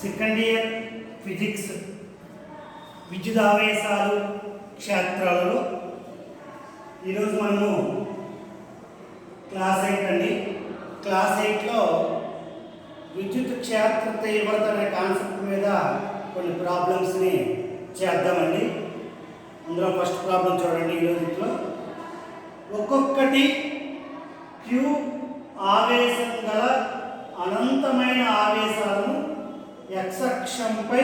Second year physics విద్యుదావేశాలు క్షేత్రాలలో ఈరోజు మనము class 8 అండి. క్లాస్ 8లో విద్యుత్ క్షేత్ర తీవ్రత అనే కాన్సెప్ట్ మీద కొన్ని ప్రాబ్లమ్స్ని చేద్దామండి. అందులో ఫస్ట్ ప్రాబ్లం చూడండి. ఈరోజులో ఒక్కొక్కటి క్యూ ఆవేశం గల అనంతమైన ఆవేశాలను x అక్షంపై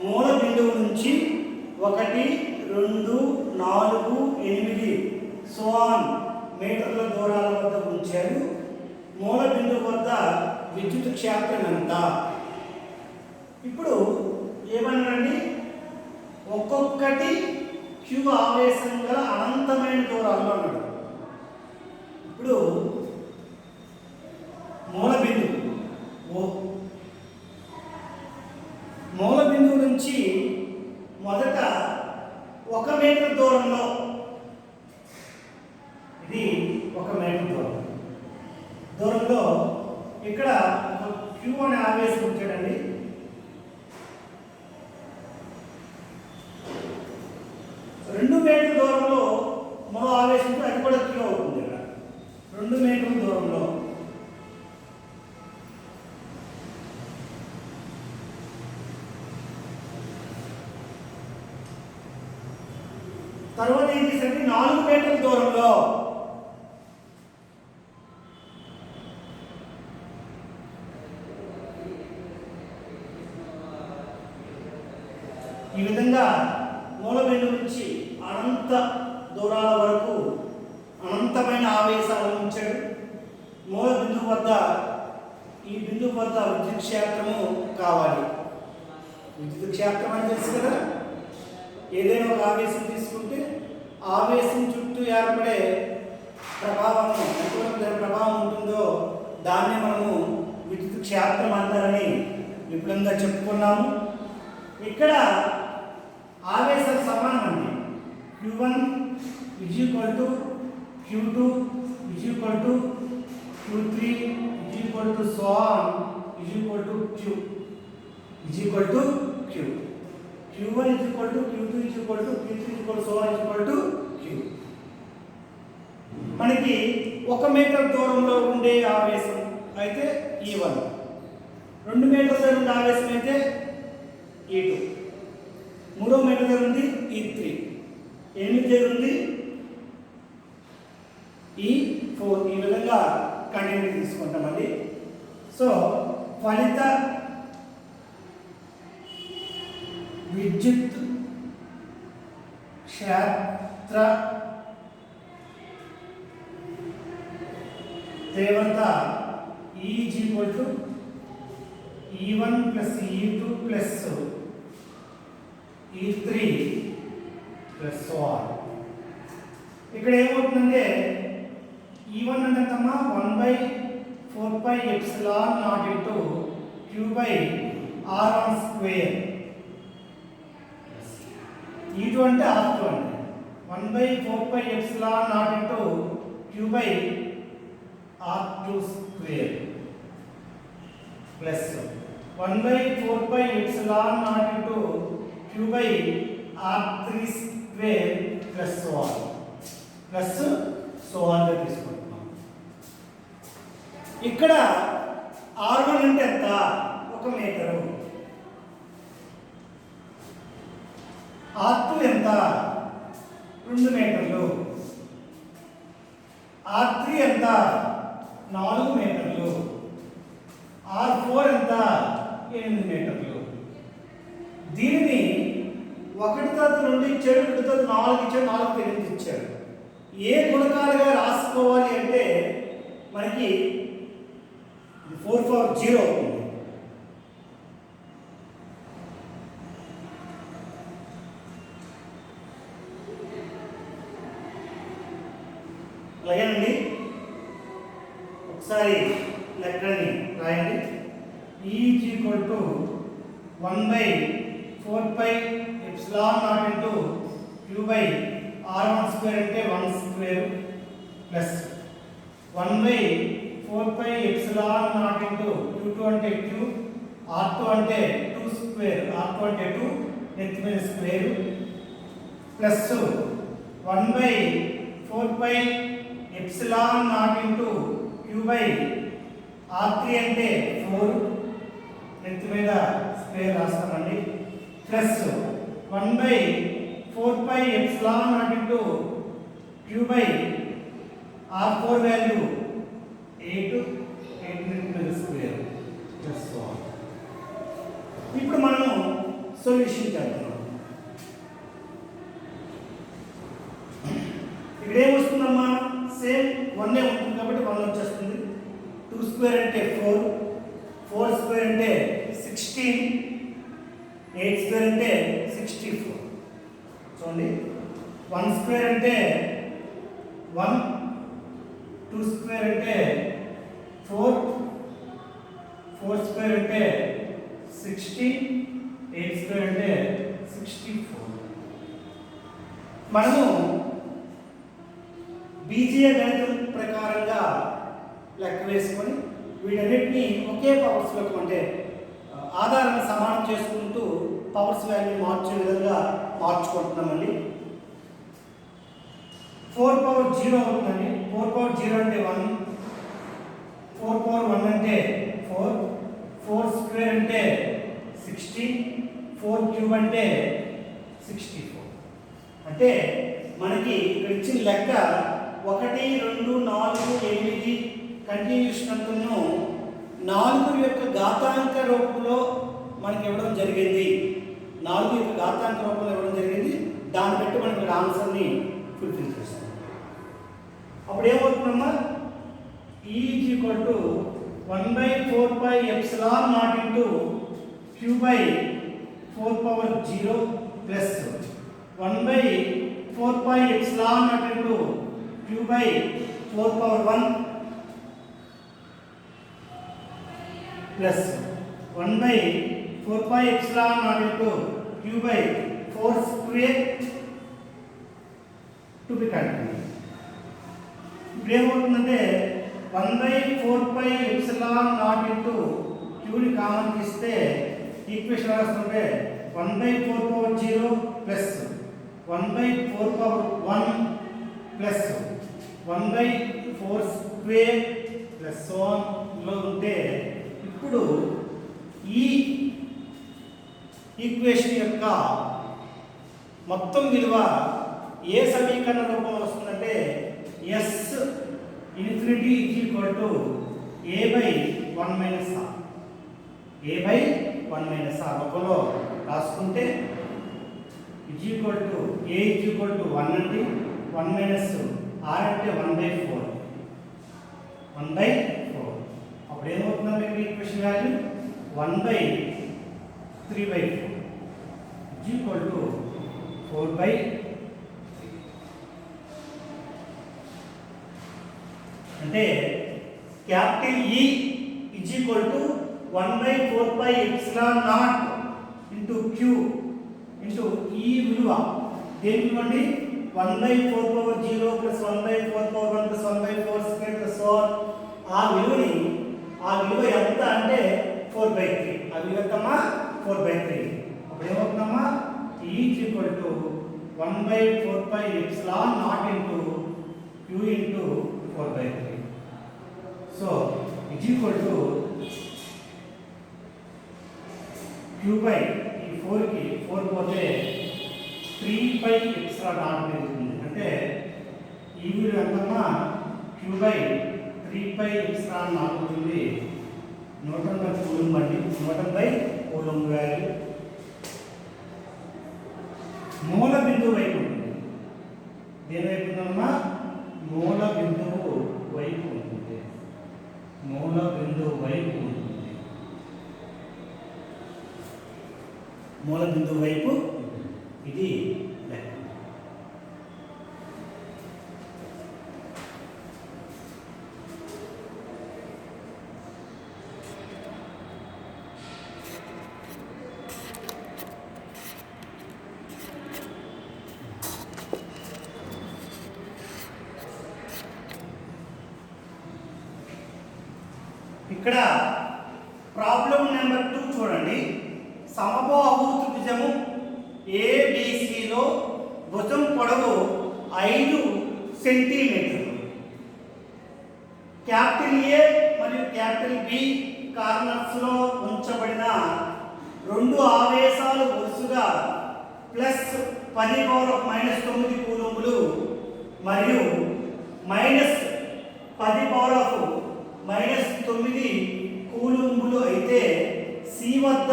మూల బిందువు నుంచి 1, 2, 4, 8 మీటర్ల దూరాల వద్ద ఉంచారు. మూల బిందువు వద్ద విద్యుత్ క్షేత్రం ఎంత? ఇప్పుడు ఏమన్నారండి, ఒక్కొక్కటి క్యూ ఆవేశం గల అనంతమైన దూరాల్లో అన్నాడు. ఇప్పుడు మూల బిందువు నుంచి మొదట 1 మీటర్ దూరంలో, ఇది 1 మీటర్ దూరంలో ఇక్కడ క్యూ అనే ఆవేశం ఉంచాడండి. రెండు మీటర్ల దూరంలో మరో ఆవేశం అది కూడా క్యూ అవుతుంది. ఇక్కడ 2 మీటర్ల దూరంలో తర్వాత ఏం చేశారంటే 4 మీటర్ల దూరంలో ఈ విధంగా మూల బిందువు నుంచి అనంత దూరాల వరకు అనంతమైన ఆవేశాలను ఉంచాడు. మూల బిందువు వద్ద ఈ బిందువు వద్ద విద్యుత్ క్షేత్రము కావాలి. విద్యుత్ క్షేత్రం అని తెలుసు కదా, ఏదైనా ఒక ఆవేశం తీసుకుంటే ఆవేశం చుట్టూ ఏర్పడే ప్రభావం, ఎటువంటి ప్రభావం ఉంటుందో దాన్ని మనము విద్యుత్ క్షేత్రం అంటారని విపులంగా చెప్పుకున్నాము. ఇక్కడ ఆవేశాలు సమానం అండి. Q1 = Q2 = Q3 = Q. Q1 = Q2 = Q3 = Q. మనకి 1 మీటర్ దూరంలో ఉండే ఆవేశం అయితే E1, 2 మీటర్ల దూరం ఉండే ఆవేశం అయితే E2, 3 మీటర్ల దగ్గర ఉంది E3, 8 దగ్గర ఉంది E4. ఈ విధంగా కంటిన్యూ తీసుకుంటామండి. సో ఫలిత విద్యుత్ క్షేత్ర తీవ్రత E = E1 + E2 + E3 + ఇక్కడ ఏమవుతుందంటే E1 అంటే 1/4πε0 Q/r12. E2 అంటే R2 అండి. 1/4πε0 Q/r22 ప్లస్ 1/4πε0 Q/r32 ప్లస్ గా తీసుకుంటున్నాం. ఇక్కడ R1 అంటే ఎంత? 1 మీటరు. R2 ఎంత? 2 మీటర్లు. R3 ఎంత? 4 మీటర్లు. R4 ఎంత? 8 మీటర్లు. దీనిని 1 తర్వాత 2 ఇచ్చాడు, 2 తర్వాత 4 ఇచ్చాడు, 4 8 ఇచ్చాడు. ఏ గుణకాలుగా రాసుకోవాలి అంటే మనకి 4/0 అవుతుంది. అలాగేనండి, ఒకసారి లెక్కని రాయండి. E = 1/4πε0 Q/r12 అంటే 1² ప్లస్ 1/4πε0 Q2 అంటే Q R2 అంటే 2 స్క్వేర్, R2 అంటే 2 నెక్స్ట్ మీద square plus 1 by 4 pi epsilon not into Q by R3 అంటే 4 నెక్స్ట్ మీద స్క్వేర్ రాస్తామండి plus 1 by 4 pi epsilon not into Q by R4 value 8 next మీద square plus 1. ఇప్పుడు మనము సొల్యూషన్ చేద్దాం. ఇక్కడ ఏమొస్తుందమ్మా సేమ్ 1 ఉంటుంది కాబట్టి 1 వచ్చేస్తుంది. 2 స్క్వేర్ అంటే 4, 4 స్క్వేర్ అంటే 16, 8 స్క్వేర్ అంటే 64. చూడండి 1 స్క్వేర్ అంటే 1, 2 స్క్వేర్ అంటే 4, 4 స్క్వేర్ అంటే 60, 8 స్క్వేర్ అంటే 64. మనము బీజీయ గణితం ప్రకారంగా లెక్క వేసుకొని వీటన్నిటిని ఒకే పవర్స్లోకి అంటే ఆధారాన్ని సమానం చేసుకుంటూ పవర్స్ వాల్యూ మార్చే విధంగా మార్చుకుంటున్నామండి. 4 పవర్ 0 అవుతుందండి. 4 పవర్ 0 అంటే 1, 4 పవర్ 1 అంటే 4, 4 స్క్వేర్ అంటే 16, 4 క్యూబ్ అంటే 64. అంటే మనకి ఇక్కడ ఇచ్చిన లెక్క 1, 2, 4, 8 కంటిన్యూషన్ అంతను 4 యొక్క ఘాతాంక రూపంలో మనకి ఇవ్వడం జరిగింది. 4 యొక్క ఘాతాంక రూపంలో ఇవ్వడం జరిగింది. దాన్ని బట్టి మనకి ఇక్కడ ఆన్సర్ని ఫుల్ఫిల్ చేస్తాం. అప్పుడు ఏమవుతుందమ్మా E = 1 by 4 pi epsilon not into Q by 4 power 0 plus 1 by 4 pi epsilon not into Q by 4 power 1 plus 1 by 4 pi epsilon not into Q by 4 square to be continue. ఇప్పుడు ఏమవుతుందంటే 1 by 4 pi epsilon not into క్యూని common తీస్తే equation రాస్తుంటే 1 by 4 power 0 plus 1 by 4 power 1 plus 1 by 4 square plus 1 లో ఉంటే ఇప్పుడు ఈ equation యొక్క మొత్తం విలువ ఏ సమీకరణ రూపంలో వస్తుందంటే S infinity = a by 1 minus r, a by 1 minus r రూపంలో రాసుకుంటే a = 1 అంటే 1 మైనస్ r అంటే 1/4, 1/4. అప్పుడు ఏమవుతుందంటే ఇక్కడ ఈక్వేషన్ వాల్యూ 1/3/4 = 4/3. అంటే capital E = 1/4 pi epsilon not into q into ఈ విలువ దేని విలువ అండి 1/4 power 0 plus 1/4 power 1 plus 1/4 square plus 1 ఆ విలువ ఎంత అంటే 4/3. ఆ విలువ ఎంతమ్మా 4/3. అప్పుడు ఏమవుతుందమ్మా E = 1/4 pi epsilon not into q into 4/3. So q by ఈ 4కి 4 పోతే 3 పై ఎప్సిలాన్ నాట్ అవుతుంది. అంటే ఈ విలువ ఎంతమ్మా q by 3 pi epsilon naught అవుతుంది. న్యూటన్ బై కూలంబ్ అండి. న్యూటన్ బై కూలంబ్ వాల్యూ మూల బిందువు వైపు ఉంటుంది. దేని వైపు ఉందమ్మా మూల బిందువు వైపు ఉంటుంది. మూల బిందువు వైపు ఉంటుంది. మూల బిందువు వైపు ఇది లెక్క. ఇక్కడ ప్రాబ్లం నెంబర్ 2 చూడండి. సమబాహు త్రిభుజము ఏబిసిలో భుజం పొడవు 5 సెంటీమీటర్లు. క్యాపిటల్ ఏ మరియు క్యాపిటల్ బి కార్నర్స్లో ఉంచబడిన రెండు ఆవేశాలు వరుసగా ప్లస్ 10⁻⁻9 కూలంబులు మరియు మైనస్ 10⁻⁻9 కూలంబులు అయితే సి వద్ద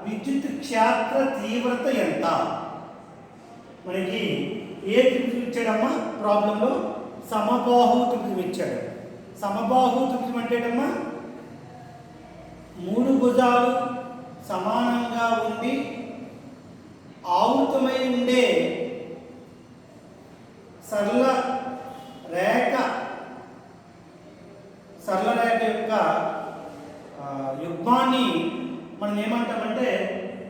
విద్యుత్ క్షేత్ర తీవ్రత ఎంత? మనకి ఏ త్రిభుజం ఇచ్చాడమ్మా ప్రాబ్లంలో? సమబాహు త్రిభుజం ఇచ్చాడు. సమబాహు త్రిభుజం అంటేటమ్మా 3 భుజాలు సమానంగా ఉండి ఆవృతమై ఉండే సరళ రేఖ యొక్క యుగ్మాన్ని మనం ఏమంటామంటే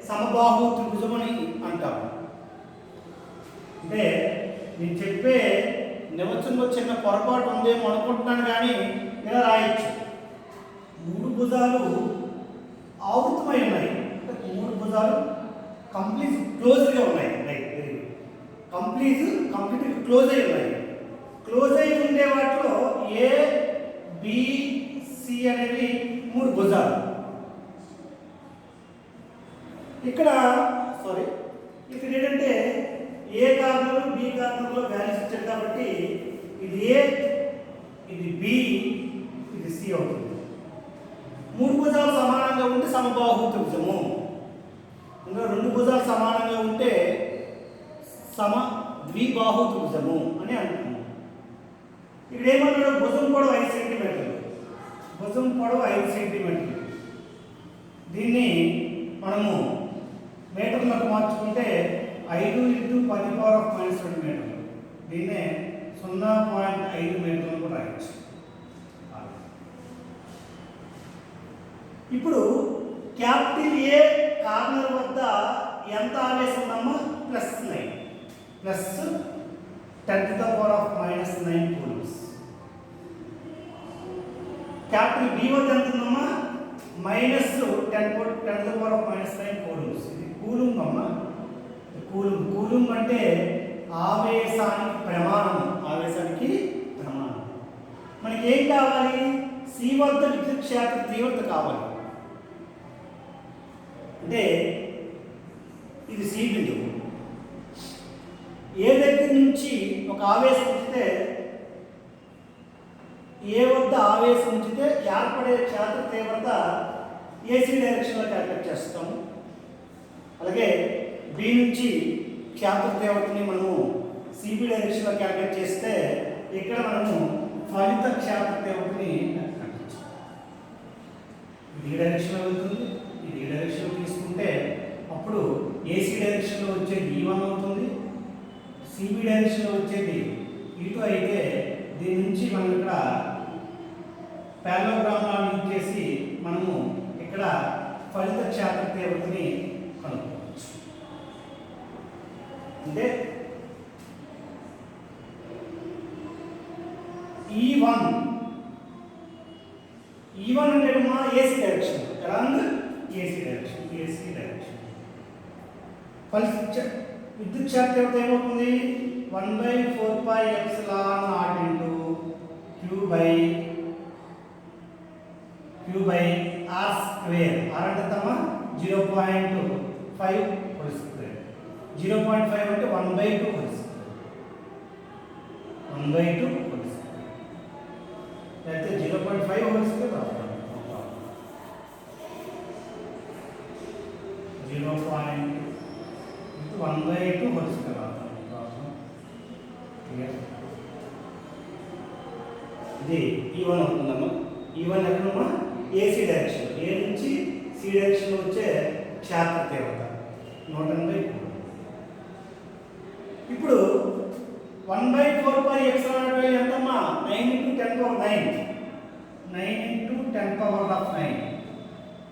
సమబాహు త్రిభుజం అని అంటాము. అంటే నేను చెప్పే నిర్వచనంలో చిన్న పొరపాటు ఉందేమో అనుకుంటున్నాను, కానీ ఇలా రాయొచ్చు. 3 భుజాలు ఆవృతమై ఉన్నాయి, అంటే 3 భుజాలు కంప్లీట్ క్లోజ్గా ఉన్నాయి. Right, very good. Complete close అయి ఉన్నాయి. క్లోజ్ అయి ఉండే వాటిలో ఏ బి సి అనేవి 3 భుజాలు. ఇక్కడ ఏంటంటే ఏ కార్నర్ బి కార్నర్లో వాల్యూస్ ఇచ్చారు కాబట్టి ఇది ఏ, ఇది బి, ఇది సి అవుతుంది. 3 భుజాలు సమానంగా ఉంటే సమబాహు త్రిభుజము. ఇంకా 2 భుజాలు సమానంగా ఉంటే ద్విబాహు త్రిభుజము అని అంటున్నాం. ఇక్కడ ఏమన్నాడు? భుజం పొడవు 5 సెంటీమీటర్లు. భుజం పొడవు 5 సెంటీమీటర్లు. దీన్ని మనము మీటర్లకు మార్చుకుంటే 5 × 10⁻⁻2 మీటర్లు. దీన్నే 0.5 మీటర్లు కూడా రాయొచ్చు. ఇప్పుడు క్యాపిటల్ ఏ కార్నర్ వద్ద ఎంత ఆవేశం ఉందమ్మా? +9 ప్లస్ 10⁻⁻9 కూలంబ్స్. క్యాపిటల్ బి వద్ద ఎంత ఉందమ్మా? -10⁻⁻9 కూలంబ్స్. ఇది కూలంబ్ అమ్మా. కూలంబ్ అంటే ఆవేశానికి ప్రమాణం. మనకి ఏం కావాలి? సి వద్ద విద్యుత్ క్షేత్ర తీవ్రత కావాలి. అంటే ఇది సి బిందువు. ఏ దగ్గర నుంచి ఒక ఆవేశం ఉంచితే, ఏ వద్ద ఆవేశం ఉంచితే ఏర్పడే క్షేత్ర తీవ్రత ఏసీ డైరెక్షన్లో క్యాల్కులేట్ చేస్తాము. అలాగే బి నుంచి క్షేత్ర తీవ్రతని మనము సిబి డైరెక్షన్లో క్యాల్కులేట్ చేస్తే ఇక్కడ మనము ఫలిత క్షేత్ర తీవ్రతని ఇది డైరెక్షన్లో వెళ్తుంది, ఇది డైరెక్షన్లో తీసుకుంటే అప్పుడు ఏసీ డైరెక్షన్లో వచ్చేది E1 అవుతుంది, సిబి డైరెక్షన్లో వచ్చేది E2 అయితే దీని నుంచి మనం ఇక్కడ పారలోగ్రామ్లను యూజ్ చేసి మనము ఇక్కడ ఫలిత క్షేత్ర తీవ్రతని కనుక్కోవచ్చు. అంటే E1 అంటే మా AC direction, along AC direction. ఫలిత విద్యుత్ క్షేత్ర తీవ్రత ఏమవుతుంది? 1/4πε0 Q by R square. R అంటే తమ 0.5 హోల్ స్క్వేర్. 0.5 అంటే 1/2 హోల్ స్క్వేర్. 1/2 whole square. అయితే 0.5 హోల్ స్క్వేర్ రాస్తాం. 0.1/2 హోల్ స్క్వేర్ రాస్తాం. ఇది E1 అవుతుందమ్మా. E1 ఎక్కడమ్మా? AC direction. ఏ నుంచి సి డైరెక్షన్లో వచ్చే క్షేత్ర తీవ్రత 180. ఇప్పుడు 1/4πε0 ఎంతమ్మా? 9 × 10⁻9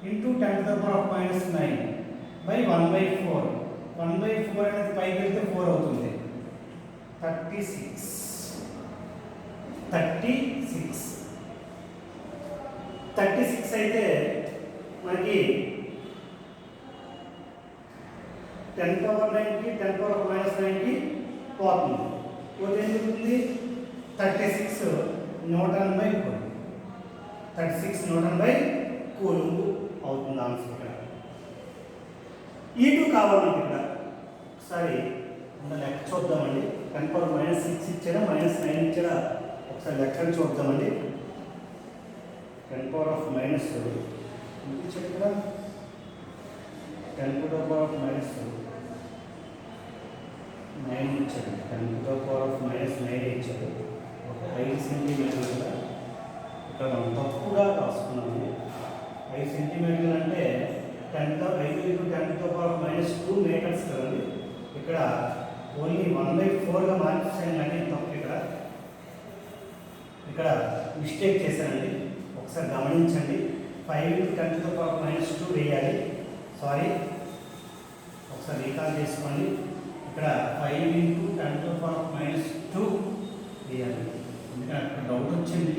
into 10⁻9 by 1/4. 1/4 అనేది పైకి వెళ్తే 4 అవుతుంది. 36 అయితే మనకి 10⁻9కి 10⁻−9కి పోతుంది. పోతే ఏం జరుగుతుంది? 36 Newton by coulomb. 36 Newton by coulomb అవుతుంది ఆన్సర్. ఇక్కడ E2 కావాలంటే ఇక్కడ ఒకసారి లెక్క చూద్దామండి. 10⁻−6 ఇచ్చారా -9 ఇచ్చారా ఒకసారి లెక్కను చూద్దామండి. 10⁻−2 ఇచ్చాడు కదా, 10⁻−9 ఇచ్చాడు, 10⁻−9 ఇచ్చాడు. ఒక 5 సెంటీమీటర్లు కూడా ఇక్కడ మనం తప్పుగా రాసుకున్నాము. 5 సెంటీమీటర్లు అంటే 5 × 10⁻−2 మీటర్స్ కదండి. ఇక్కడ ఓన్లీ 1/4గా మార్చేసాను కానీ తప్పు. ఇక్కడ మిస్టేక్ చేశానండి, ఒకసారి గమనించండి. 5 × 10⁻−2 వేయాలి. సారీ, ఒకసారి రీకాల్ చేసుకోండి. ఇక్కడ 5 × 10⁻−2 వేయాలి. ఎందుకంటే అక్కడ డౌట్ వచ్చింది.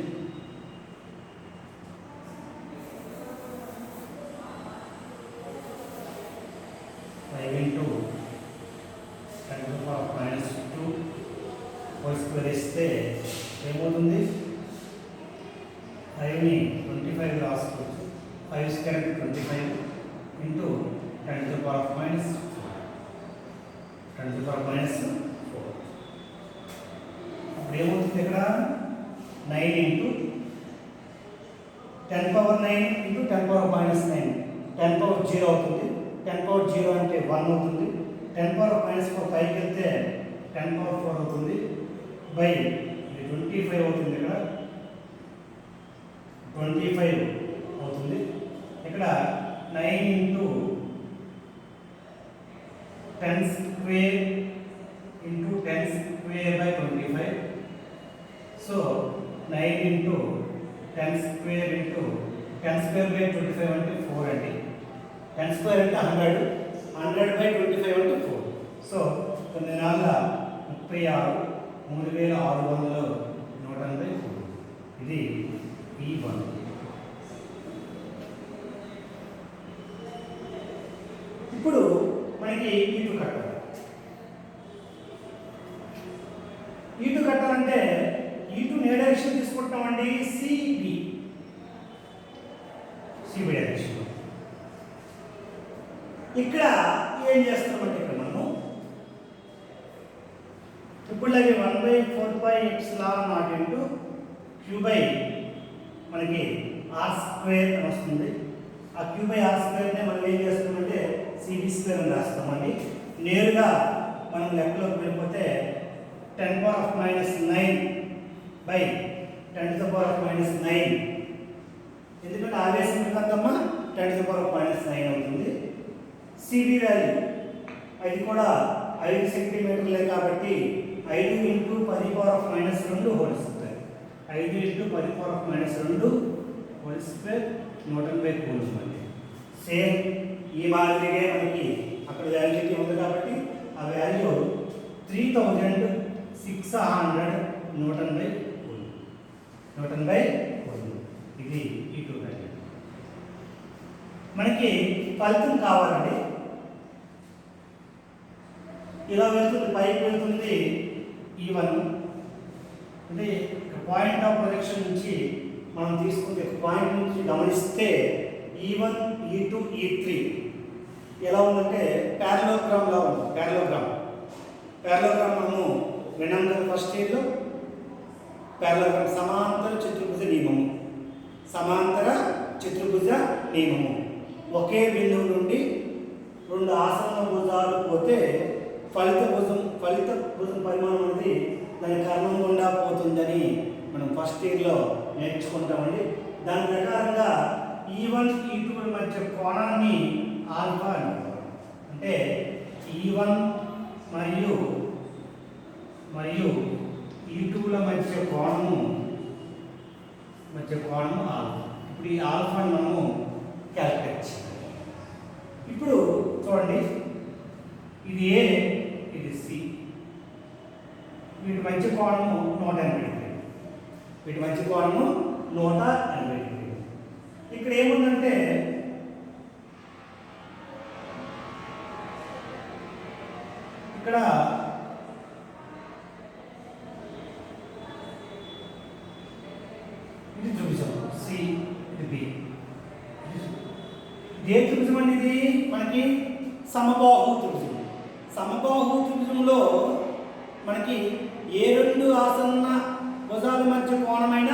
వేస్తే ఏమవుతుంది? 5ని 25 రాసుకోవచ్చు. 5 స్క్వేర్ 25 ఇంటూ 10⁻−4. అప్పుడు ఏమవుతుంది? ఇక్కడ 9 ఇంటూ 10⁻9 ఇంటూ 10⁻−9 10 పవర్ 0 అవుతుంది. 10 పవర్ 0 అంటే 1 అవుతుంది. 10⁻−4 పైకి వెళ్తే 10 పవర్ 4 అవుతుంది. బై 25 అవుతుంది. ఇక్కడ 25 అవుతుంది. ఇక్కడ 9 into 10 square into 10 square by 25. So 9 into 10 square into 10 square by 25 అంటే 4 అండి. 10 స్క్వేర్ అంటే 100, 100 బై 25 అంటే 4. So 9×36 3600 newton by coulomb. ఇది E1. ఇప్పుడు మనకి E2 కట్టాలి. E2 కట్టాలంటే E2 ఏ డైరెక్షన్ తీసుకుంటామండి? CB direction. ఇక్కడ ఏం చేస్తామంటే ఇక్కడ మనము ఇప్పుడులాగే 1/4πε0 ఇంటూ q/, మనకి r² అని వస్తుంది. ఆ q/r² మనం ఏం చేస్తామంటే cb² అని రాస్తామండి. నేరుగా మనం లెక్కలోకి వెళ్ళిపోతే 10⁻−9 బై 10⁻−9, ఎందుకంటే ఆవేశం ఎంతమ్మా 10⁻−9 అవుతుంది. సిబి వాల్యూ అది కూడా 5 సెంటీమీటర్లే కాబట్టి 5 × 10⁻−2 whole square. 5 × 10⁻−2 whole square Newton by coulomb అండి. సేమ్ ఈ మాదిరిగా మనకి అక్కడ వాల్యూ ఉంది కాబట్టి ఆ వాల్యూ 3600 న్యూటన్ బై కూలుంబ్. ఇది E2 వాల్యూ. మనకి ఫలితం కావాలండి. ఇలా వెళ్తుంది, పైకి వెళ్తుంది E1. అంటే పాయింట్ ఆఫ్ ప్రొజెక్షన్ నుంచి మనం తీసుకుంటే పాయింట్ నుంచి గమనిస్తే E1, E2, E3 ఎలా ఉందంటే ప్యారలోగ్రామ్లా ఉంది. ప్యారలోగ్రామ్ మనము విన్నాం కదా ఫస్ట్ ఇయర్లో. ప్యారలోగ్రామ్ సమాంతర చతుర్భుజ నియమము. ఒకే బిందువు నుండి 2 ఆసన్న భుజాలు పోతే ఫలిత భుజం పరిమాణం అనేది దాని కర్ణం గుండా పోతుందని మనం ఫస్ట్ ఇయర్లో నేర్చుకుంటామండి. దాని ప్రకారంగా E1, E2 మధ్య కోణాన్ని ఆల్ఫా అంటారు. అంటే E1 మరియు E2ల మధ్య కోణము ఆల్ఫా. ఇప్పుడు ఈ ఆల్ఫాని మనము క్యాల్కులేట్ చేయాలి. ఇప్పుడు చూడండి, ఇది ఏ, ఇది సి. వీటి మధ్య కోణము 180 డిగ్రీలు. ఇక్కడ ఏముందంటే ఏ త్రిభుజం అనేది మనకి సమబాహు త్రిభుజం. సమబాహు త్రిభుజంలో మనకి ఏ రెండు ఆసన్న భుజాల మధ్య కోణమైన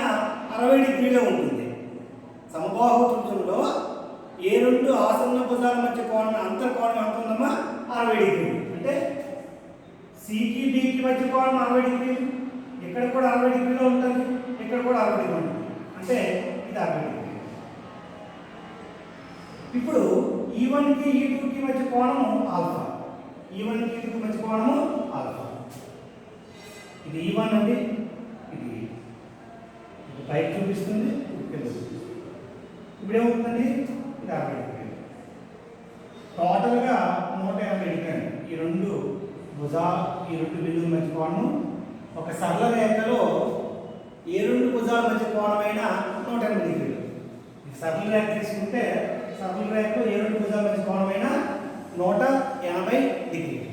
60 డిగ్రీలో ఉంటుంది. సమబాహు త్రిభుజంలో ఏ రెండు ఆసన్న భుజాల మధ్య కోణం అంతర్కోణం ఎంత ఉందమ్మా? 60 డిగ్రీలు. అంటే సికి డికి మధ్య కోణం 60 డిగ్రీలు, ఇక్కడ కూడా 60 డిగ్రీలో ఉంటుంది, ఇక్కడ కూడా 60 డిగ్రీలు ఉంటుంది. అంటే ఇది 60 డిగ్రీలు. ఇప్పుడు E1కి E2కి మధ్య కోణము ఆల్ఫా. E1కి E2కి మధ్య కోణము ఆల్ఫా. ఇది E1 అండి, ఇది పైకి చూపిస్తుంది, కింద చూపిస్తుంది. ఇప్పుడు ఏమవుతుందండి? ఇది 60 డిగ్రీలు. టోటల్గా 180 డిగ్రీలు. ఈ రెండు బిందువుల మధ్య కోణం ఒక సరళ రేఖలో ఏ రెండు భుజాల మధ్య కోణమైనా 180 డిగ్రీలు. సరళ రేఖ తీసుకుంటే సరళ రేఖలో ఏ రెండు భుజాల మధ్య కోణమైనా 180 డిగ్రీలు.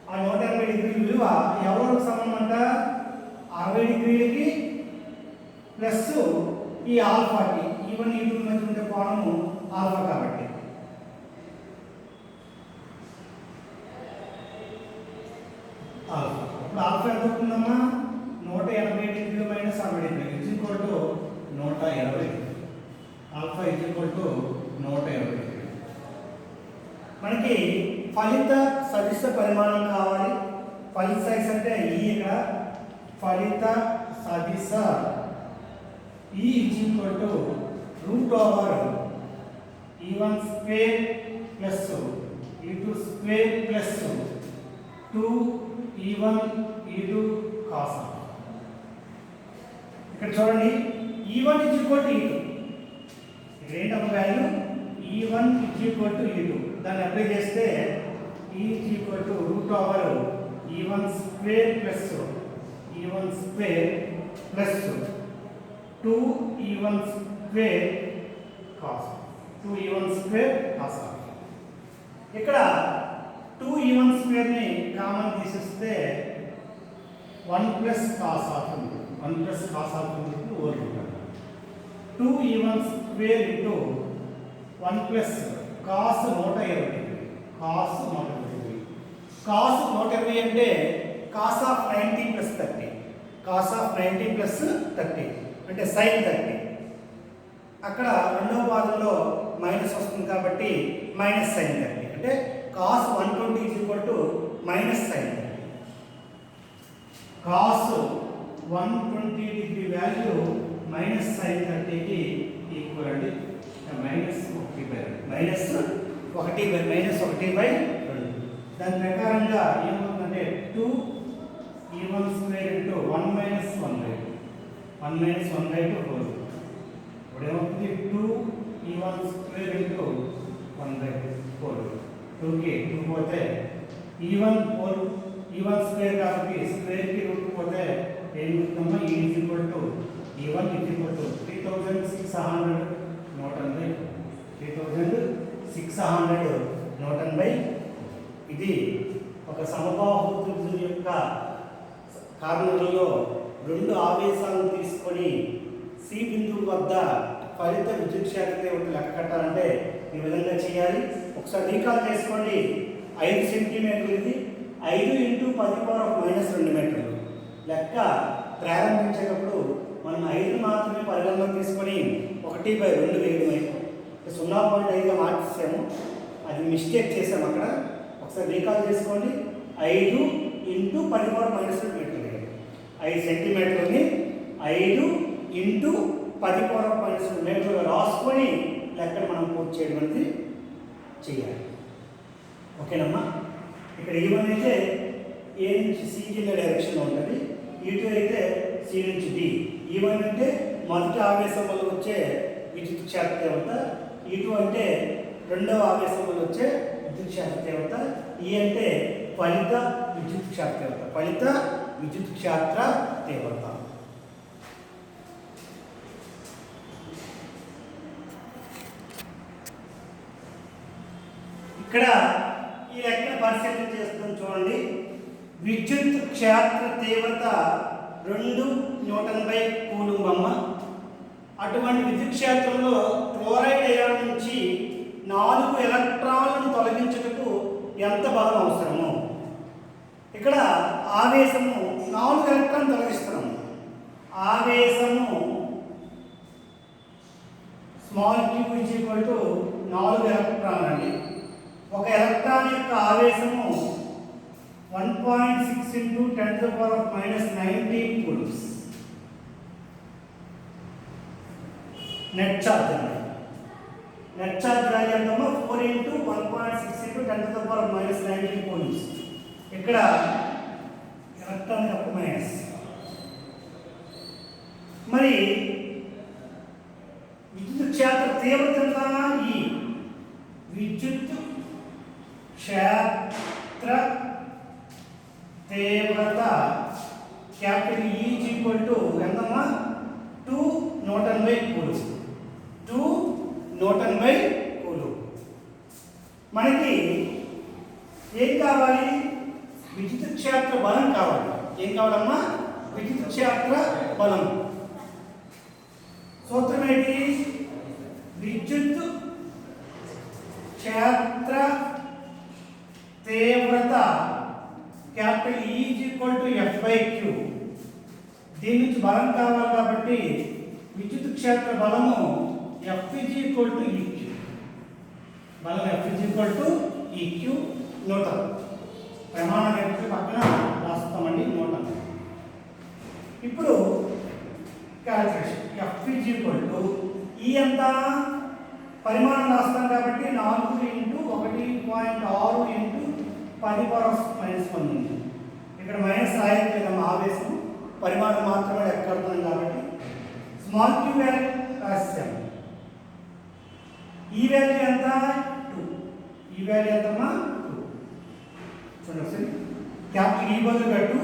ఆ 180 డిగ్రీల విలువ ఎవరికి సమానం అంట? 60 డిగ్రీలకి ప్లస్ ఈ ఆల్ఫాకి. E1 E2 మధ్య ఉండే కోణము ఆల్ఫా కాబట్టి ఆల్ఫా. ఇప్పుడు ఆల్ఫా ఎంత అవుతుందమ్మా? 180 డిగ్రీలు మైనస్ 60 డిగ్రీలు is equal to 120. Alpha is equal to 120 డిగ్రీలు. మనకి ఫలిత సదిశ పరిమాణం కావాలి. ఫలిత సదిశ అంటే ఈ ఇక్కడ ఫలిత సదిశ E is equal to root over E1 square plus E2 square plus 2E1 E2 cos. ఇక్కడ చూడండి E1 is equal to E2. ఇక్కడ ఏంటమ్మా value? E1 is equal to E2. దాన్ని అప్లై చేస్తే E is equal to root over E1 square plus E1 square plus 2E1 square cos. 2E1 square cos. ఇక్కడ 2E1 square ని common తీసేస్తే 1 plus cos అవుతుంది. 1 plus cos అవుతుంది. Over root 2E1 square into 1 plus cos 120. cos 120. cos 120 అంటే cos of 90 plus 30. cos of 90 plus 30 అంటే sin 30. అక్కడ రెండవ భాగంలో మైనస్ వస్తుంది కాబట్టి మైనస్ sin 30. అంటే cos 120 is equal to minus sin 30. cos 120 degree value minus sin 30 కి ఈక్వల్ అండి. మైనస్ 1/2. దాని ప్రకారంగా ఏమవుతుందంటే 2E1 square into 1 minus 1/2. 1 minus 1/2 whole. ఇప్పుడు ఏమవుతుంది? 2E1 square into 1/4. 2కి 2 పోతే E1 స్క్వేర్ కాబట్టి స్క్వేర్కి రూట్ పోతే ఏం వస్తుందమ్మా? E is equal to E1 is equal to 3600 newton by 3600 newton by. ఇది ఒక సమబాహు త్రిభుజం యొక్క కార్నర్లలో రెండు ఆవేశాలను తీసుకొని సి బిందువు వద్ద ఫలిత విద్యుత్ క్షేత్ర తీవ్రత లెక్క కట్టాలంటే ఈ విధంగా చేయాలి. ఒకసారి రీకాల్ చేసుకోండి. 5 సెంటీమీటర్లు ఇది 5 × 10⁻² మీటర్లు. లెక్క ప్రారంభించేటప్పుడు మనం 5 మాత్రమే పరిగణలోకి తీసుకొని 1/2 వేయడమే 0.5గా మార్చేసాము. అది మిస్టేక్ చేసాము అక్కడ. ఒకసారి రీకాల్ చేసుకోండి. 5 × 10⁻² మీటర్లు. 5 సెంటీమీటర్లని 5 × 10⁻² మీటర్లు రాసుకొని లెక్కను మనం పూర్తి చేయడం అనేది చేయాలి. ఓకేనమ్మా? ఇక్కడ E1 అయితే A నుంచి C కింద డైరెక్షన్లో ఉంటుంది. E2 అయితే C నుంచి D. E1 అంటే మొదటి ఆవేశం వల్ల వచ్చే విద్యుత్ క్షేత్ర తీవ్రత. E2 అంటే రెండవ ఆవేశం వల్ల వచ్చే విద్యుత్ క్షేత్ర తీవ్రత. E అంటే ఫలిత విద్యుత్ క్షేత్ర తీవ్రత. ఫలిత విద్యుత్ క్షేత్ర తీవ్రత. ఇక్కడ ఈ లెక్కను పరిశీలన చేస్తాం చూడండి. విద్యుత్ క్షేత్ర తీవ్రత 2 న్యూటన్ బై కూలుంబ్. అటువంటి విద్యుత్ క్షేత్రంలో క్లోరైడ్ అయాన్ నుంచి 4 ఎలక్ట్రాన్లను తొలగించుటకు ఎంత బలం అవసరమో. ఇక్కడ ఆవేశము 4 ఎలక్ట్రాన్ తొలగిస్తున్నాము. ఆవేశము స్మాల్ q = 4 ఎలక్ట్రాన్ అండి. ఒక ఎలక్ట్రాన్ యొక్క ఆవేశము 1.6 × 10⁻⁻19 కూలుంబ్స్. నెట్ ఛార్జ్ అండి. నెట్ ఛార్జ్ వాల్యూ ఎంతమో 4 × 1.6 × 10⁻⁻19 కూలుంబ్స్. ఇక్కడ ఎలక్ట్రాన్ యొక్క మైనస్. మరి విద్యుత్ క్షేత్ర తీవ్రత ఎంత? ఈ విద్యుత్ క్షేత్ర తీవ్రత క్యాపిటల్ E = ఎంతమ్మా? 2 న్యూటన్/కూలుంబ్. 2 న్యూటన్/కూలుంబ్. మనకి ఏం కావాలి? విద్యుత్ క్షేత్ర బలం కావాలి. ఏం కావాలమ్మా? విద్యుత్ క్షేత్ర బలం. సూత్రం ఏంటి? విద్యుత్ క్షేత్ర తీవ్రత క్యాపిటల్ E = F/Q. దీని నుంచి బలం కావాలి కాబట్టి విద్యుత్ క్షేత్ర బలము F = EQ. బలం F = EQ న్యూటన్. ప్రమాణం యొక్క పక్కన రాస్తామండి న్యూటన్. ఇప్పుడు క్యాలిక్యులేషన్ F = E ఎంత? పరిమాణం రాస్తాం కాబట్టి 4 × 1.6 × 10⁻⁻19. ఇక్కడ మైనస్ రాయట్లేదమ్మా, ఆవేశం పరిమాణం మాత్రమే లెక్కడుతున్నాం కాబట్టి స్మాల్ q వాల్యూ రాసాం. ఈ వాల్యూ ఎంత? 2. ఈ వాల్యూ ఎంతమ్మా? 2. చూడండి, క్యాపిటల్ E బదులుగా 2,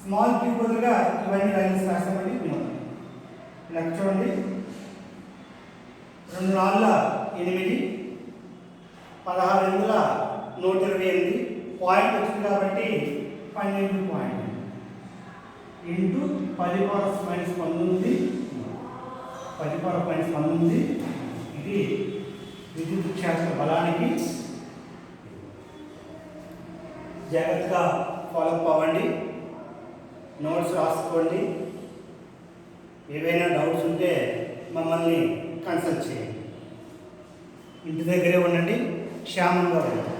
స్మాల్ q బదులుగా ఇవన్నీ వాల్యూస్ రాసామండి. లెక్క చూడండి. 2 × 4 = 8, 16 × 128 పాయింట్ వచ్చింది కాబట్టి 12 పాయింట్ ఇంటూ 10⁻⁻19 10⁻⁻19. ఇది విద్యుత్ క్షేత్ర బలానికి. జాగ్రత్తగా ఫాలోఅప్ అవ్వండి, నోట్స్ రాసుకోండి. ఏవైనా డౌట్స్ ఉంటే మమ్మల్ని కన్సల్ట్ చేయండి. ఇంటి దగ్గరే ఉండండి, క్షేమంగా ఉండండి.